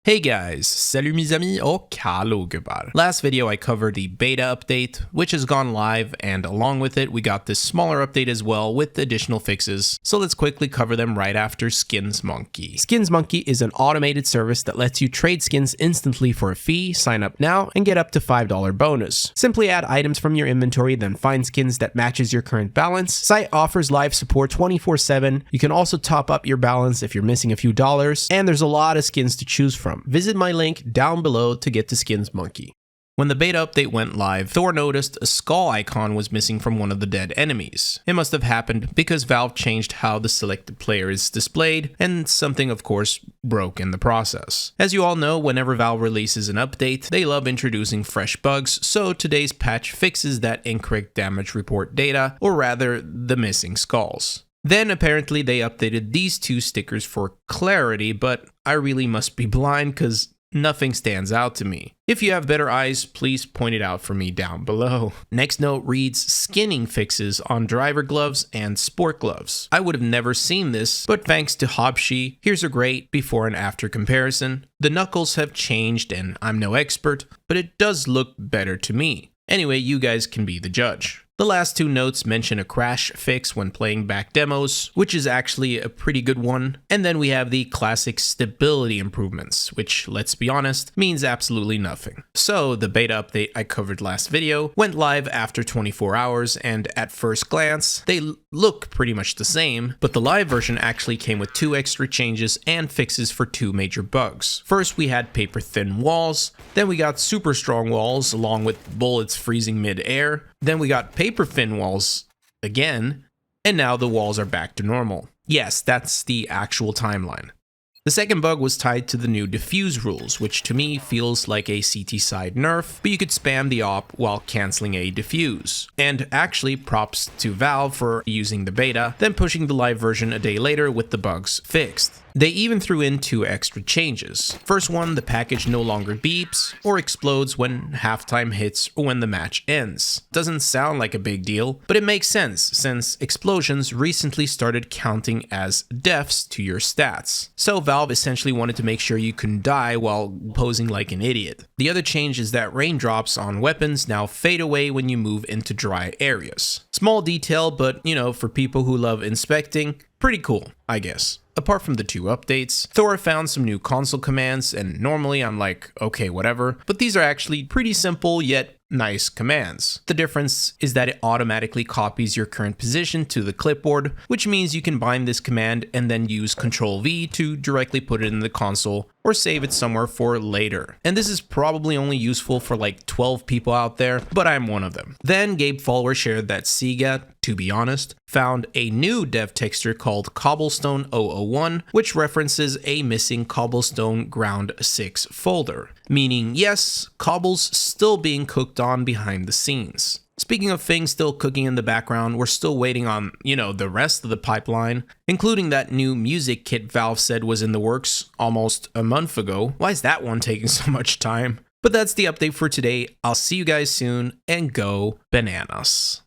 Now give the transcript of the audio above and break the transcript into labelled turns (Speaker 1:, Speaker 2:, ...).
Speaker 1: Hey guys, salut mes amis och hallå gubbar. Last video I covered the beta update, which has gone live, and along with it we got this smaller update as well with additional fixes, so let's quickly cover them right after Skins Monkey.
Speaker 2: Skins Monkey is an automated service that lets you trade skins instantly for a fee, sign up now, and get up to $5 bonus. Simply add items from your inventory, then find skins that matches your current balance. Site offers live support 24/7. You can also top up your balance if you're missing a few dollars, and there's a lot of skins to choose from. Visit my link down below to get to Skins Monkey.
Speaker 1: When the beta update went live, Thor noticed a skull icon was missing from one of the dead enemies. It must have happened because Valve changed how the selected player is displayed, and something of course broke in the process. As you all know, whenever Valve releases an update, they love introducing fresh bugs, so today's patch fixes that incorrect damage report data, or rather, the missing skulls. Then apparently they updated these two stickers for clarity, but I really must be blind because nothing stands out to me. If you have better eyes, please point it out for me down below. Next note reads skinning fixes on driver gloves and sport gloves. I would have never seen this, but thanks to Hobshi, here's a great before and after comparison. The knuckles have changed and I'm no expert, but it does look better to me. Anyway, you guys can be the judge. The last two notes mention a crash fix when playing back demos, which is actually a pretty good one. And then we have the classic stability improvements, which, let's be honest, means absolutely nothing. So the beta update I covered last video went live after 24 hours, and at first glance, they look pretty much the same, but the live version actually came with two extra changes and fixes for two major bugs. First, we had paper thin walls, then we got super strong walls along with bullets freezing mid-air, then we got paper thin walls again, and now the walls are back to normal. Yes, that's the actual timeline. The second bug was tied to the new defuse rules, which to me feels like a CT side nerf, but you could spam the op while cancelling a defuse. And actually, props to Valve for using the beta, then pushing the live version a day later with the bugs fixed. They even threw in two extra changes. First one, the package no longer beeps or explodes when halftime hits or when the match ends. Doesn't sound like a big deal, but it makes sense since explosions recently started counting as deaths to your stats. So Valve essentially wanted to make sure you couldn't die while posing like an idiot. The other change is that raindrops on weapons now fade away when you move into dry areas. Small detail, but for people who love inspecting, pretty cool, I guess. Apart from the two updates, Thor found some new console commands, and normally I'm like, okay, whatever, but these are actually pretty simple yet nice commands. The difference is that it automatically copies your current position to the clipboard, which means you can bind this command and then use Ctrl-V to directly put it in the console or save it somewhere for later. And this is probably only useful for like 12 people out there, but I'm one of them. Then Gabe Follower shared that Sega, to be honest, found a new dev texture called Cobblestone 001, which references a missing Cobblestone Ground 6 folder, meaning yes, cobble's still being cooked on behind the scenes. Speaking of things still cooking in the background, we're still waiting on, the rest of the pipeline, including that new music kit Valve said was in the works almost a month ago. Why is that one taking so much time? But that's the update for today. I'll see you guys soon, and go bananas.